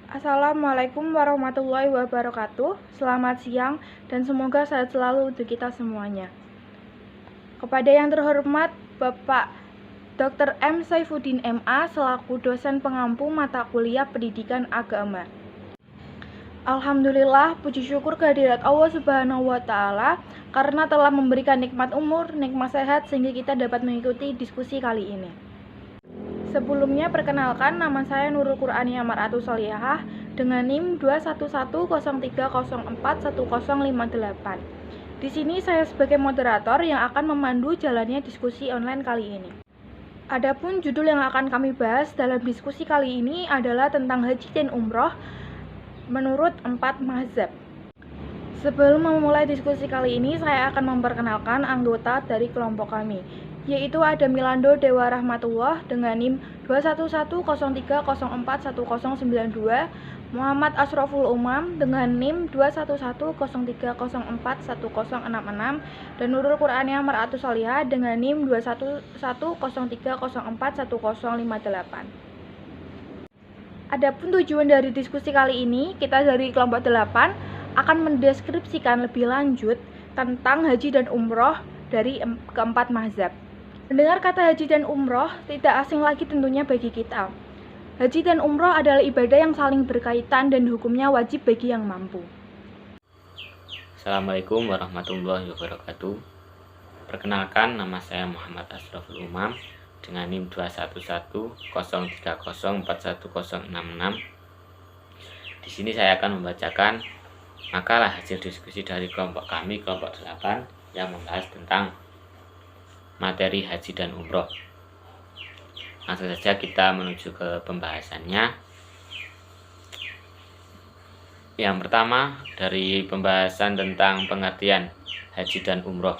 Assalamualaikum warahmatullahi wabarakatuh. Selamat siang dan semoga sehat selalu untuk kita semuanya. Kepada yang terhormat Bapak Dr. M. Saifuddin MA selaku dosen pengampu mata kuliah Pendidikan Agama. Alhamdulillah, puji syukur kehadirat Allah Subhanahu wa Ta'ala karena telah memberikan nikmat umur, nikmat sehat sehingga kita dapat mengikuti diskusi kali ini. Sebelumnya perkenalkan, nama saya Nurul Qur'ania Mar'atu Solihah dengan NIM 21103041058. Di sini saya sebagai moderator yang akan memandu jalannya diskusi online kali ini. Adapun judul yang akan kami bahas dalam diskusi kali ini adalah tentang haji dan umroh menurut 4 mazhab. Sebelum memulai diskusi kali ini, saya akan memperkenalkan anggota dari kelompok kami, yaitu ada Milando Dewa Rahmatullah dengan NIM 21103041092, Muhammad Asroful Umam dengan NIM 21103041066, dan Nurul Qur'ania Mar'atu Solihah dengan NIM 21103041058. Adapun tujuan dari diskusi kali ini, kita dari kelompok 8 akan mendeskripsikan lebih lanjut tentang haji dan umroh dari keempat mazhab. Mendengar kata haji dan umroh tidak asing lagi tentunya bagi kita. Haji dan umroh adalah ibadah yang saling berkaitan dan hukumnya wajib bagi yang mampu. Assalamualaikum warahmatullahi wabarakatuh. Perkenalkan, nama saya Muhammad Asroful Umam dengan NIM 21103041066. Di sini saya akan membacakan makalah hasil diskusi dari kelompok kami, kelompok 8, yang membahas tentang materi haji dan umroh. Langsung saja kita menuju ke pembahasannya. Yang pertama, dari pembahasan tentang pengertian haji dan umroh.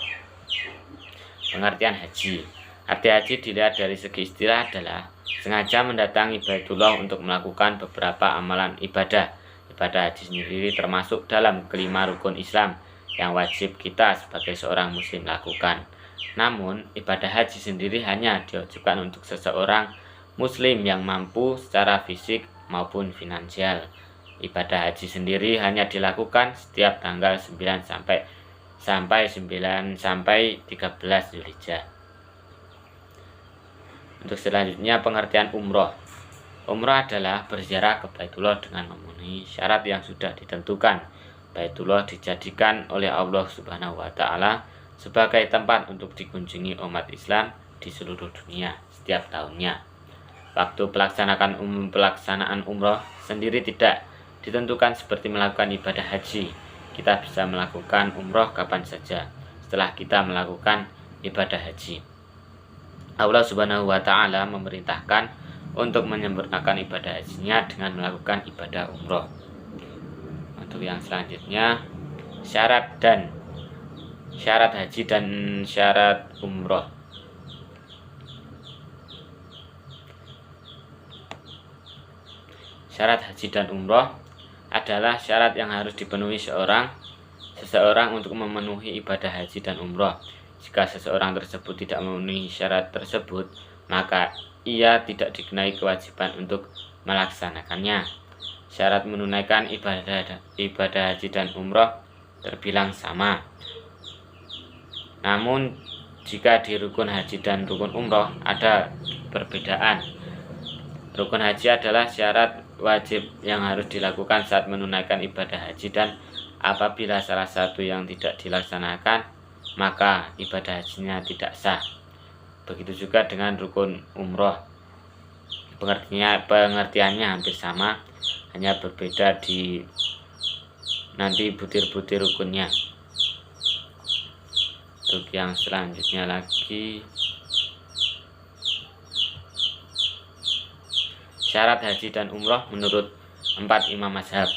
Pengertian haji. Arti haji dilihat dari segi istilah adalah sengaja mendatangi Baitullah untuk melakukan beberapa amalan ibadah. Ibadah haji sendiri termasuk dalam kelima rukun Islam yang wajib kita sebagai seorang muslim lakukan. Namun, ibadah haji sendiri hanya diwajibkan untuk seseorang muslim yang mampu secara fisik maupun finansial. Ibadah haji sendiri hanya dilakukan setiap tanggal 9 sampai 13 Zulhijjah. Untuk selanjutnya, pengertian umroh. Umroh adalah berziarah ke Baitullah dengan memenuhi syarat yang sudah ditentukan. Baitullah dijadikan oleh Allah Subhanahu wa Ta'ala sebagai tempat untuk dikunjungi umat Islam di seluruh dunia setiap tahunnya. Waktu pelaksanaan umroh sendiri tidak ditentukan seperti melakukan ibadah haji. Kita bisa melakukan umroh kapan saja setelah kita melakukan ibadah haji. Allah Subhanahu wa Ta'ala memerintahkan untuk menyempurnakan ibadah hajinya dengan melakukan ibadah umroh. Untuk yang selanjutnya, syarat haji dan syarat umroh. Syarat haji dan umroh adalah syarat yang harus dipenuhi seseorang untuk memenuhi ibadah haji dan umroh. Jika seseorang tersebut tidak memenuhi syarat tersebut, maka ia tidak dikenai kewajiban untuk melaksanakannya. Syarat menunaikan ibadah haji dan umroh terbilang sama. Namun, jika di rukun haji dan rukun umroh ada perbedaan. Rukun haji adalah syarat wajib yang harus dilakukan saat menunaikan ibadah haji, dan apabila salah satu yang tidak dilaksanakan, maka ibadah hajinya tidak sah. Begitu juga dengan rukun umroh. Pengertiannya hampir sama, hanya berbeda di nanti butir-butir rukunnya. Untuk yang selanjutnya lagi, syarat haji dan umroh menurut 4 imam mazhab.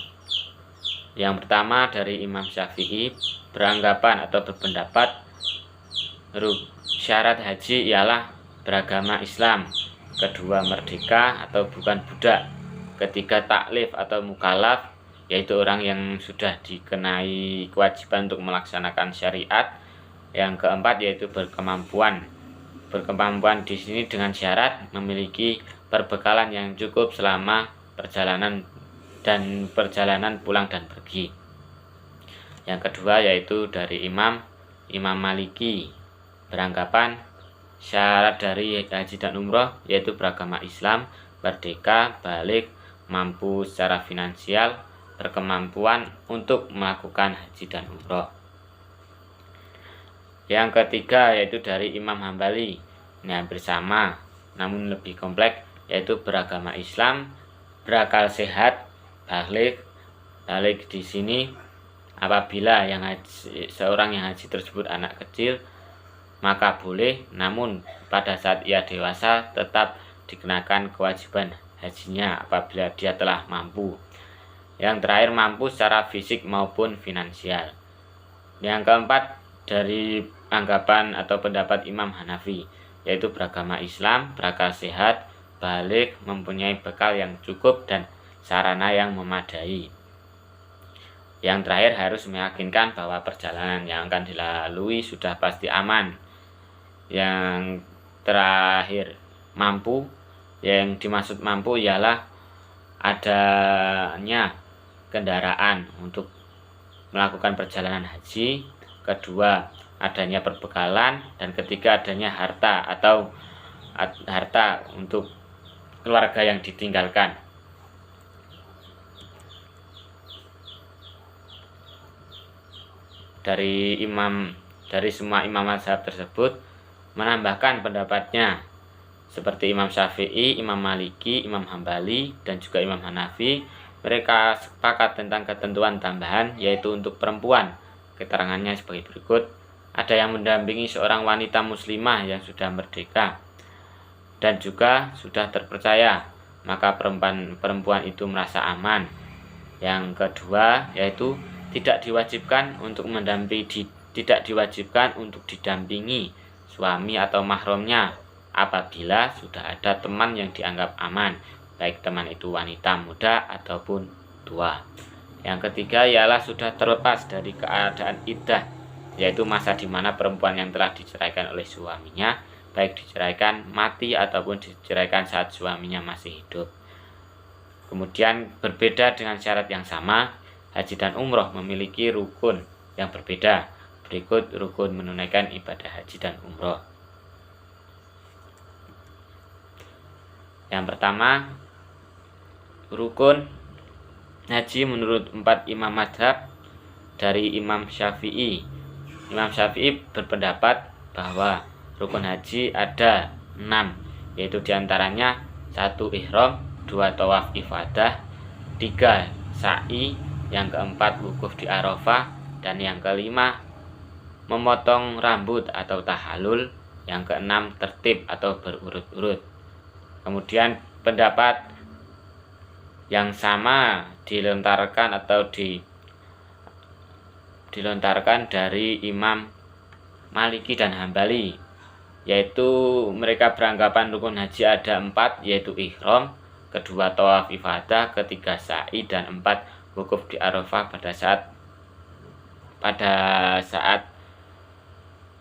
Yang pertama dari Imam Syafi'i beranggapan atau berpendapat syarat haji ialah beragama Islam. Kedua, merdeka atau bukan budak. Ketiga, taklif atau mukallaf, yaitu orang yang sudah dikenai kewajiban untuk melaksanakan syariat. Yang keempat yaitu berkemampuan. Berkemampuan di sini dengan syarat memiliki perbekalan yang cukup selama perjalanan dan perjalanan pulang dan pergi. Yang kedua yaitu dari Imam Maliki, beranggapan syarat dari haji dan umroh yaitu beragama Islam, merdeka, balik, mampu secara finansial, berkemampuan untuk melakukan haji dan umroh. Yang ketiga yaitu dari Imam Hambali, ini hampir sama namun lebih kompleks, yaitu beragama Islam, berakal sehat, balik di sini apabila seorang yang haji tersebut anak kecil maka boleh, namun pada saat ia dewasa tetap dikenakan kewajiban hajinya apabila dia telah mampu. Yang terakhir mampu secara fisik maupun finansial. Yang keempat dari anggapan atau pendapat Imam Hanafi, yaitu beragama Islam, berakal sehat, balik, mempunyai bekal yang cukup dan sarana yang memadai. Yang terakhir harus meyakinkan bahwa perjalanan yang akan dilalui sudah pasti aman. Yang terakhir mampu, yang dimaksud mampu ialah adanya kendaraan untuk melakukan perjalanan haji, kedua adanya perbekalan, dan ketiga adanya harta untuk keluarga yang ditinggalkan. Dari semua imam mazhab tersebut menambahkan pendapatnya seperti Imam Syafi'i, Imam Maliki, Imam Hambali, dan juga Imam Hanafi. Mereka sepakat tentang ketentuan tambahan, yaitu untuk perempuan. Keterangannya sebagai berikut: ada yang mendampingi seorang wanita muslimah yang sudah merdeka dan juga sudah terpercaya, maka perempuan itu merasa aman. Yang kedua yaitu tidak diwajibkan untuk didampingi suami atau mahramnya apabila sudah ada teman yang dianggap aman, baik teman itu wanita muda ataupun tua. Yang ketiga ialah sudah terlepas dari keadaan iddah, yaitu masa di mana perempuan yang telah diceraikan oleh suaminya, baik diceraikan mati ataupun diceraikan saat suaminya masih hidup. Kemudian berbeda dengan syarat yang sama, haji dan umroh memiliki rukun yang berbeda. Berikut rukun menunaikan ibadah haji dan umroh. Yang pertama, rukun haji menurut 4 imam mazhab. Dari Imam Syafi'i. Imam Syafi'i berpendapat bahwa rukun haji ada 6, yaitu diantaranya 1 ihram, 2 tawaf ifadah, 3 sa'i, yang keempat wukuf di Arafah, dan yang kelima memotong rambut atau tahallul, yang keenam tertib atau berurut-urut. Kemudian pendapat yang sama dilontarkan dari Imam Maliki dan Hambali, yaitu mereka beranggapan rukun haji ada 4, yaitu ihram, kedua tawaf ifadah, ketiga sa'i, dan 4 wukuf di Arafah pada saat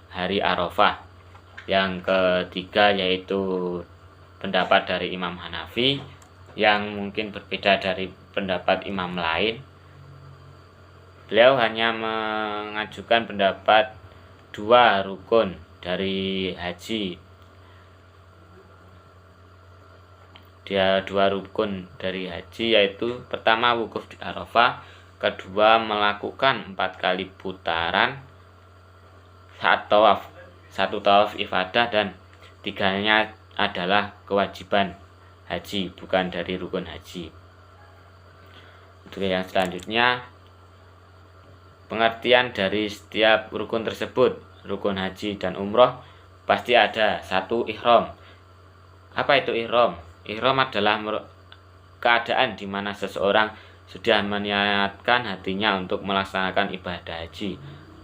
hari Arafah. Yang ketiga yaitu pendapat dari Imam Hanafi yang mungkin berbeda dari pendapat imam lain. Beliau hanya mengajukan pendapat 2 rukun dari haji. Dia 2 rukun dari haji, yaitu pertama wukuf di Arafah, kedua melakukan 4 kali putaran saat tawaf, 1 tawaf ifadah, dan 3-nya adalah kewajiban haji, bukan dari rukun haji. Untuk yang selanjutnya, pengertian dari setiap rukun tersebut. Rukun haji dan umroh pasti ada 1 ihram. Apa itu ihram? Ihram adalah keadaan di mana seseorang sudah meniatkan hatinya untuk melaksanakan ibadah haji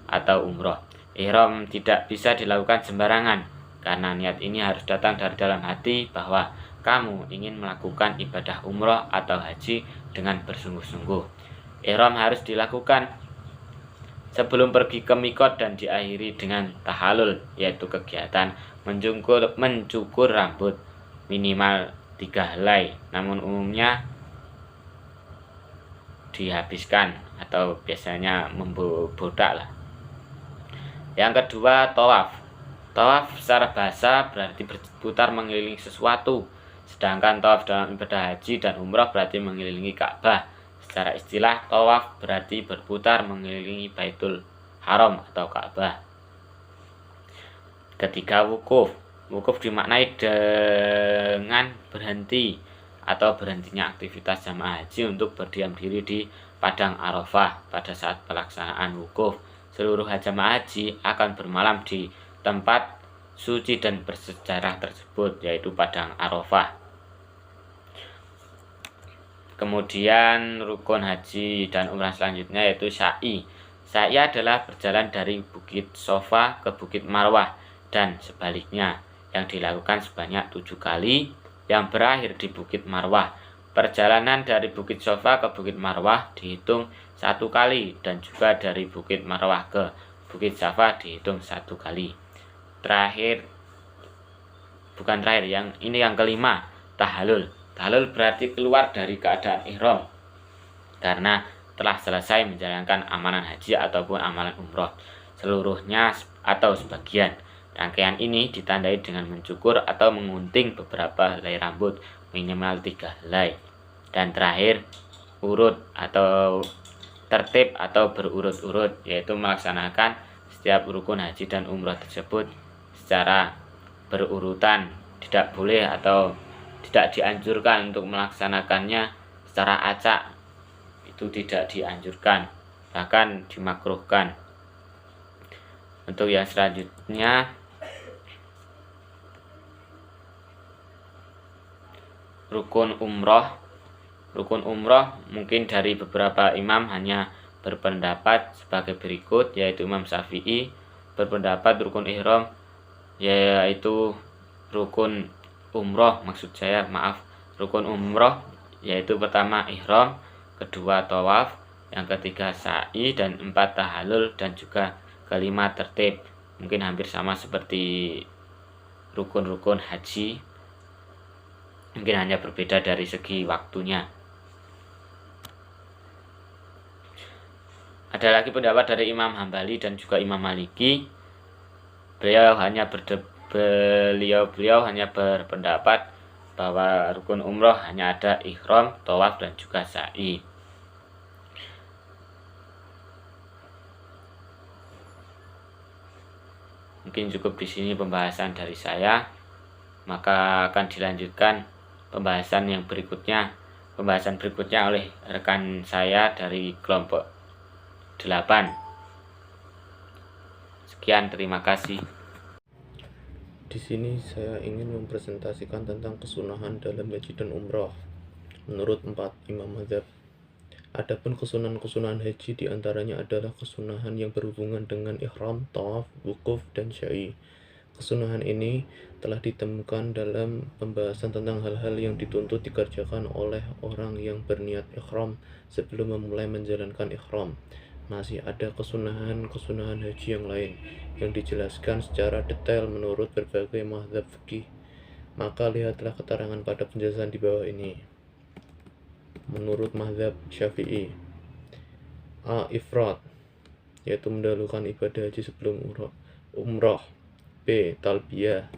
atau umroh. Ihram tidak bisa dilakukan sembarangan, karena niat ini harus datang dari dalam hati bahwa kamu ingin melakukan ibadah umroh atau haji dengan bersungguh-sungguh. Ihram harus dilakukan sebelum pergi ke mikot dan diakhiri dengan tahallul, yaitu kegiatan mencukur rambut minimal 3 helai, namun umumnya dihabiskan atau biasanya membodak lah. Yang kedua, tawaf. Tawaf secara bahasa berarti berputar mengelilingi sesuatu, sedangkan tawaf dalam ibadah haji dan umrah berarti mengelilingi Ka'bah. Secara istilah, tawaf berarti berputar mengelilingi Baitul Haram atau Ka'bah. Ketiga, wukuf. Wukuf dimaknai dengan berhenti atau berhentinya aktivitas jamaah haji untuk berdiam diri di padang Arafah pada saat pelaksanaan wukuf. Seluruh jamaah haji akan bermalam di tempat suci dan bersejarah tersebut, yaitu padang Arafah. Kemudian rukun haji dan umrah selanjutnya yaitu sa'i. Sa'i adalah berjalan dari Bukit Sofa ke Bukit Marwah dan sebaliknya, yang dilakukan sebanyak 7 kali, yang berakhir di Bukit Marwah. Perjalanan dari Bukit Sofa ke Bukit Marwah dihitung 1 kali, dan juga dari Bukit Marwah ke Bukit Safa dihitung 1 kali. Yang kelima, tahallul. Tahallul berarti keluar dari keadaan ihram karena telah selesai menjalankan amalan haji ataupun amalan umroh, seluruhnya atau sebagian. Rangkaian ini ditandai dengan mencukur atau mengunting beberapa helai rambut, minimal 3 helai. Dan terakhir, urut atau tertib atau berurut-urut, yaitu melaksanakan setiap rukun haji dan umroh tersebut secara berurutan. Tidak boleh atau tidak dianjurkan untuk melaksanakannya secara acak. Itu tidak dianjurkan, bahkan dimakruhkan. Untuk yang selanjutnya, rukun umroh. Rukun umroh mungkin dari beberapa imam hanya berpendapat sebagai berikut, yaitu Imam Syafi'i berpendapat rukun ihram yaitu rukun umroh rukun umroh yaitu pertama ihram, kedua tawaf, yang ketiga sa'i, dan 4 tahallul, dan juga kelima tertib. Mungkin hampir sama seperti rukun-rukun haji, mungkin hanya berbeda dari segi waktunya. Ada lagi pendapat dari Imam Hambali dan juga Imam Maliki. Beliau hanya berpendapat bahwa rukun umroh hanya ada ihram, tawaf, dan juga sa'i. Mungkin cukup di sini pembahasan dari saya. Maka akan dilanjutkan pembahasan berikutnya oleh rekan saya dari kelompok 8. Sekian, terima kasih. Di sini saya ingin mempresentasikan tentang kesunahan dalam haji dan umroh menurut 4 imam mazhab. Adapun kesunahan haji diantaranya adalah kesunahan yang berhubungan dengan ihram, tawaf, wukuf, dan sa'i. Kesunahan ini telah ditemukan dalam pembahasan tentang hal-hal yang dituntut dikerjakan oleh orang yang berniat ihram sebelum memulai menjalankan ihram. Masih ada kesunahan haji yang lain yang dijelaskan secara detail menurut berbagai mazhab fikih. Maka lihatlah keterangan pada penjelasan di bawah ini. Menurut mazhab Syafi'i, A. Ifrad, yaitu mendahulukan ibadah haji sebelum umroh. B. Talbiyah.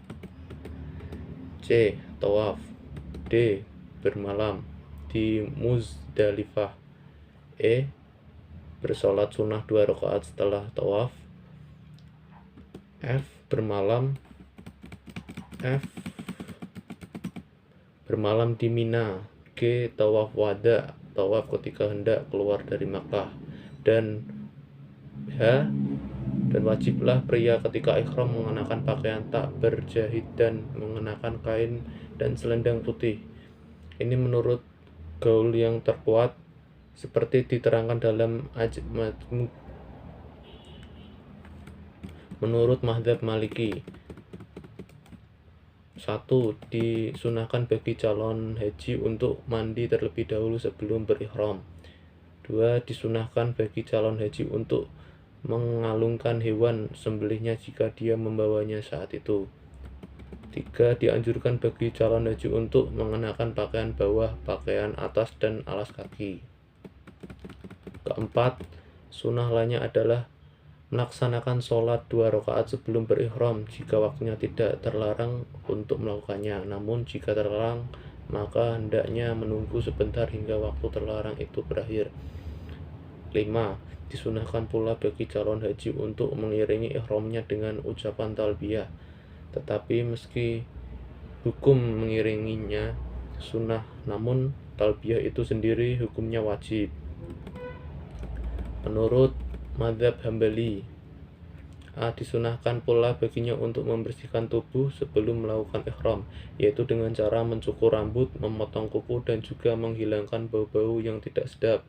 C. Tawaf. D. Bermalam di Muzdalifah. E. Bersolat sunnah 2 rakaat setelah tawaf. F. Bermalam di Mina. G. Tawaf wada, tawaf ketika hendak keluar dari Makkah. Dan H. Dan wajiblah pria ketika ihram mengenakan pakaian tak berjahit dan mengenakan kain dan selendang putih. Ini menurut gaul yang terkuat seperti diterangkan dalam menurut mazhab Maliki. 1. Disunahkan bagi calon haji untuk mandi terlebih dahulu sebelum berihram. 2. Disunahkan bagi calon haji untuk mengalungkan hewan sembelihnya jika dia membawanya saat itu. 3. Dianjurkan bagi calon haji untuk mengenakan pakaian bawah, pakaian atas, dan alas kaki. Keempat, sunnah lainnya adalah melaksanakan sholat 2 rakaat sebelum berihram jika waktunya tidak terlarang untuk melakukannya. Namun jika terlarang, maka hendaknya menunggu sebentar hingga waktu terlarang itu berakhir. 5. Disunahkan pula bagi calon haji untuk mengiringi ihramnya dengan ucapan talbiyah. Tetapi meski hukum mengiringinya sunnah, namun talbiyah itu sendiri hukumnya wajib. Menurut mazhab Hambali, disunahkan pula baginya untuk membersihkan tubuh sebelum melakukan ihram, yaitu dengan cara mencukur rambut, memotong kuku, dan juga menghilangkan bau-bau yang tidak sedap.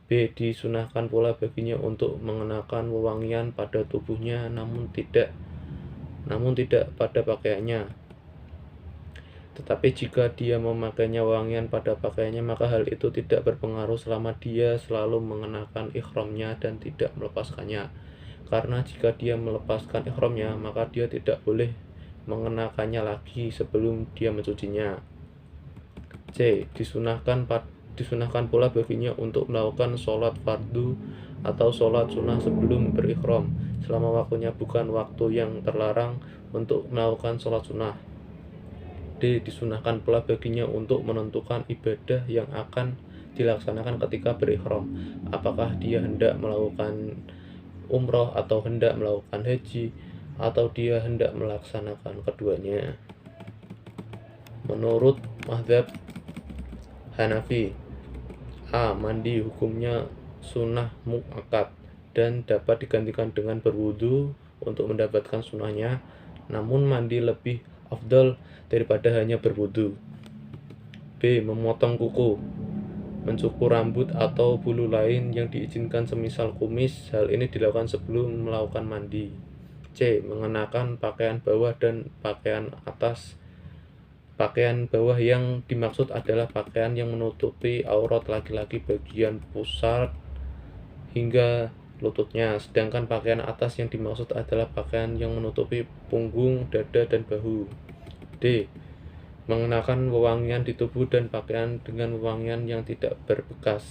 B. Disunahkan pula baginya untuk mengenakan wewangian pada tubuhnya namun tidak pada pakaiannya. Tetapi jika dia memakainya wangian pada pakaiannya, maka hal itu tidak berpengaruh selama dia selalu mengenakan ihramnya dan tidak melepaskannya. Karena jika dia melepaskan ihramnya, maka dia tidak boleh mengenakannya lagi sebelum dia mencucinya. C. Disunahkan pula baginya untuk melakukan sholat fardu atau sholat sunnah sebelum berihram, selama waktunya bukan waktu yang terlarang untuk melakukan sholat sunnah. D. Disunahkan pula baginya untuk menentukan ibadah yang akan dilaksanakan ketika berihram, apakah dia hendak melakukan umroh atau hendak melakukan haji, atau dia hendak melaksanakan keduanya. Menurut mazhab Hanafi, A. Mandi hukumnya sunnah mu'akkad dan dapat digantikan dengan berwudu untuk mendapatkan sunnahnya, namun mandi lebih afdal daripada hanya berwudu. B. Memotong kuku, mencukur rambut atau bulu lain yang diizinkan semisal kumis. Hal ini dilakukan sebelum melakukan mandi. C. Mengenakan pakaian bawah dan pakaian atas. Pakaian bawah yang dimaksud adalah pakaian yang menutupi aurat laki-laki bagian pusat hingga lututnya, sedangkan pakaian atas yang dimaksud adalah pakaian yang menutupi punggung, dada, dan bahu. D. Mengenakan wewangian di tubuh dan pakaian dengan wewangian yang tidak berbekas.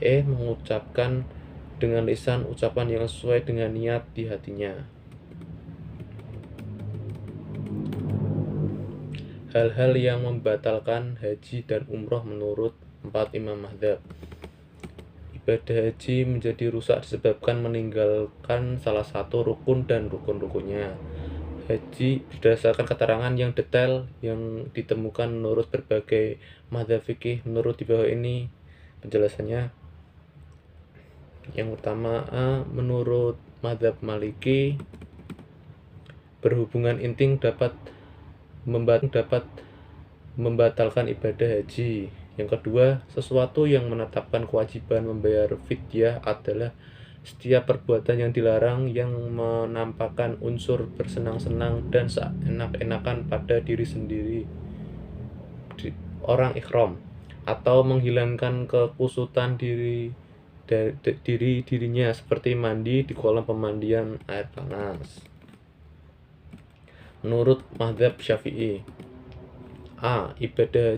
E. Mengucapkan dengan lisan ucapan yang sesuai dengan niat di hatinya. Hal-hal yang membatalkan haji dan umroh menurut 4 imam mazhab. Ibadah haji menjadi rusak disebabkan meninggalkan salah satu rukun dan rukun-rukunnya. Haji berdasarkan keterangan yang detail yang ditemukan menurut berbagai mazhab fikih. Menurut di bawah ini penjelasannya. Yang pertama, A. Menurut mazhab Maliki, berhubungan intim dapat membatalkan ibadah haji. Yang kedua, sesuatu yang menetapkan kewajiban membayar fidyah adalah setiap perbuatan yang dilarang yang menampakkan unsur bersenang-senang dan seenak-enakan pada diri sendiri orang ihram, atau menghilangkan kekusutan dirinya seperti mandi di kolam pemandian air panas. Menurut mazhab Syafi'i, A. Ibadah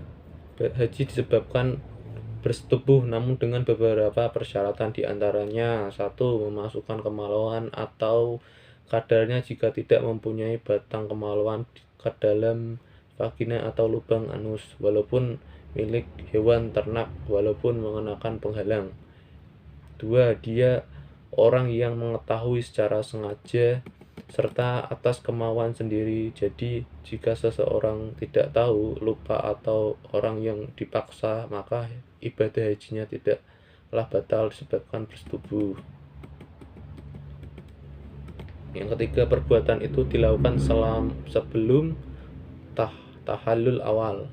haji disebabkan bersetubuh namun dengan beberapa persyaratan, diantaranya 1. Memasukkan kemaluan atau kadarnya jika tidak mempunyai batang kemaluan ke dalam vagina atau lubang anus, walaupun milik hewan ternak, walaupun mengenakan penghalang. 2. Dia orang yang mengetahui secara sengaja serta atas kemauan sendiri. Jadi jika seseorang tidak tahu, lupa, atau orang yang dipaksa, maka ibadah hajinya tidaklah batal disebabkan bersetubuh. Yang ketiga, perbuatan itu dilakukan sebelum tahallul awal.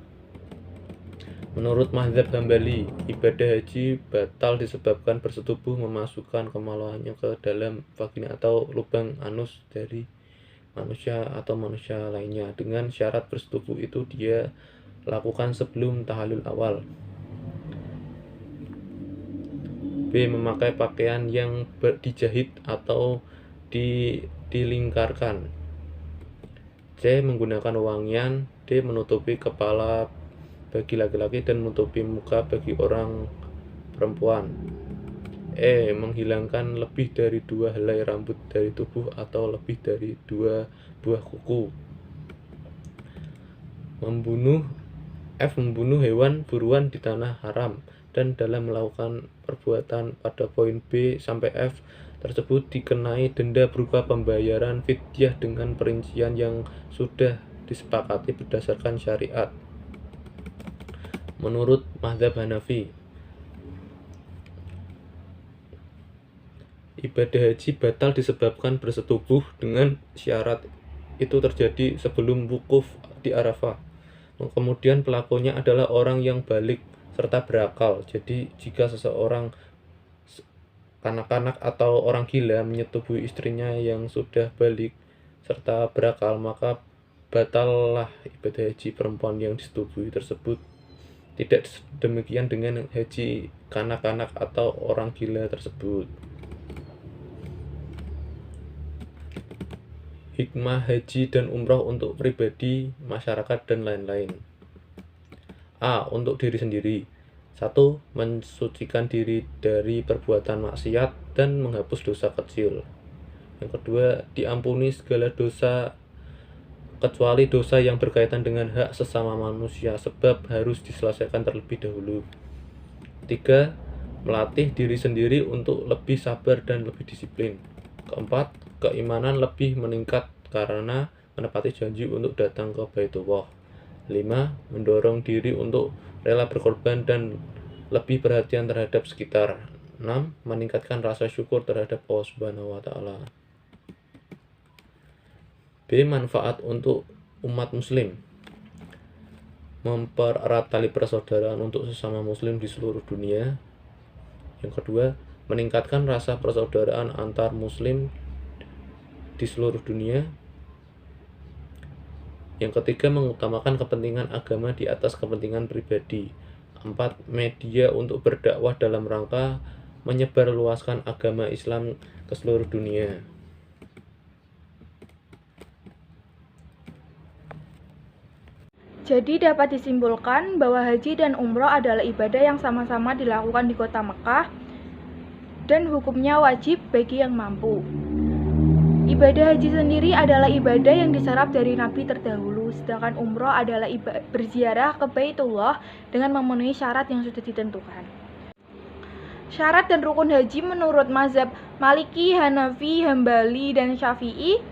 Menurut mazhab Hambali, ibadah haji batal disebabkan bersetubuh memasukkan kemaluannya ke dalam vagina atau lubang anus dari manusia atau manusia lainnya, dengan syarat bersetubuh itu dia lakukan sebelum tahallul awal. B. Memakai pakaian yang dijahit atau dilingkarkan. C. Menggunakan wewangian. D. Menutupi kepala bagi laki-laki dan menutupi muka bagi orang perempuan. Menghilangkan lebih dari 2 helai rambut dari tubuh atau lebih dari 2 buah kuku. Membunuh hewan buruan di tanah haram, dan dalam melakukan perbuatan pada poin B sampai F tersebut dikenai denda berupa pembayaran fidyah dengan perincian yang sudah disepakati berdasarkan syariat. Menurut mazhab Hanafi, ibadah haji batal disebabkan bersetubuh dengan syarat itu terjadi sebelum wukuf di Arafah. Kemudian pelakunya adalah orang yang balik serta berakal. Jadi jika seseorang kanak-kanak atau orang gila menyetubuhi istrinya yang sudah balik serta berakal, maka batallah ibadah haji perempuan yang disetubuhi tersebut. Tidak demikian dengan haji kanak-kanak atau orang gila tersebut. Hikmah haji dan umroh untuk pribadi, masyarakat, dan lain-lain. A. Untuk diri sendiri. 1. Mensucikan diri dari perbuatan maksiat dan menghapus dosa kecil. Yang kedua, diampuni segala dosa kecuali dosa yang berkaitan dengan hak sesama manusia, sebab harus diselesaikan terlebih dahulu. 3. Melatih diri sendiri untuk lebih sabar dan lebih disiplin. Keempat, keimanan lebih meningkat karena menepati janji untuk datang ke Baitullah. 5. Mendorong diri untuk rela berkorban dan lebih perhatian terhadap sekitar. 6. Meningkatkan rasa syukur terhadap Allah Subhanahu wa Ta'ala. B. Manfaat untuk umat muslim. Mempererat tali persaudaraan untuk sesama muslim di seluruh dunia. Yang kedua, meningkatkan rasa persaudaraan antar muslim di seluruh dunia. Yang ketiga, mengutamakan kepentingan agama di atas kepentingan pribadi. 4. Media untuk berdakwah dalam rangka menyebarluaskan agama Islam ke seluruh dunia. Jadi dapat disimpulkan bahwa haji dan umroh adalah ibadah yang sama-sama dilakukan di kota Mekah dan hukumnya wajib bagi yang mampu. Ibadah haji sendiri adalah ibadah yang diserap dari Nabi terdahulu, sedangkan umroh adalah berziarah ke Baitullah dengan memenuhi syarat yang sudah ditentukan. Syarat dan rukun haji menurut mazhab Maliki, Hanafi, Hambali, dan Syafi'i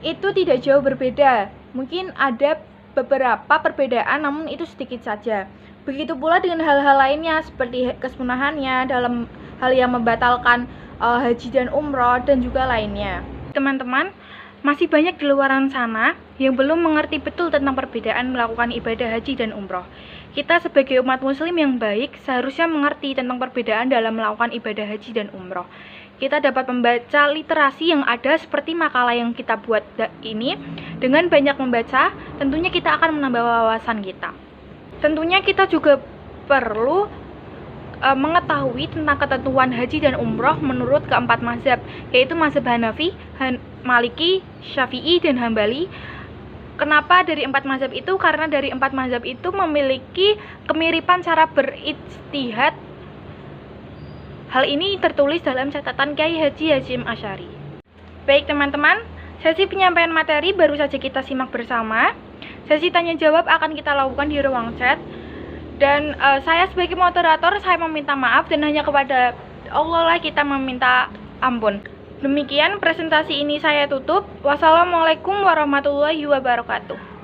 itu tidak jauh berbeda. Mungkin ada beberapa perbedaan, namun itu sedikit saja. Begitu pula dengan hal-hal lainnya seperti kesunahannya dalam hal yang membatalkan haji dan umroh dan juga lainnya. Teman-teman, masih banyak di luaran sana yang belum mengerti betul tentang perbedaan melakukan ibadah haji dan umroh. Kita sebagai umat muslim yang baik seharusnya mengerti tentang perbedaan dalam melakukan ibadah haji dan umroh. Kita dapat membaca literasi yang ada seperti makalah yang kita buat ini. Dengan banyak membaca, tentunya kita akan menambah wawasan kita. Tentunya kita juga perlu mengetahui tentang ketentuan haji dan umroh menurut keempat mazhab, yaitu mazhab Hanafi, Maliki, Syafi'i, dan Hambali. Kenapa dari empat mazhab itu? Karena dari empat mazhab itu memiliki kemiripan cara berijtihad. Hal ini tertulis dalam catatan Kiai Haji Hasyim Asy'ari. Baik teman-teman, sesi penyampaian materi baru saja kita simak bersama. Sesi tanya jawab akan kita lakukan di ruang chat. Dan saya sebagai moderator, saya meminta maaf dan hanya kepada Allah lah kita meminta ampun. Demikian presentasi ini saya tutup. Wassalamualaikum warahmatullahi wabarakatuh.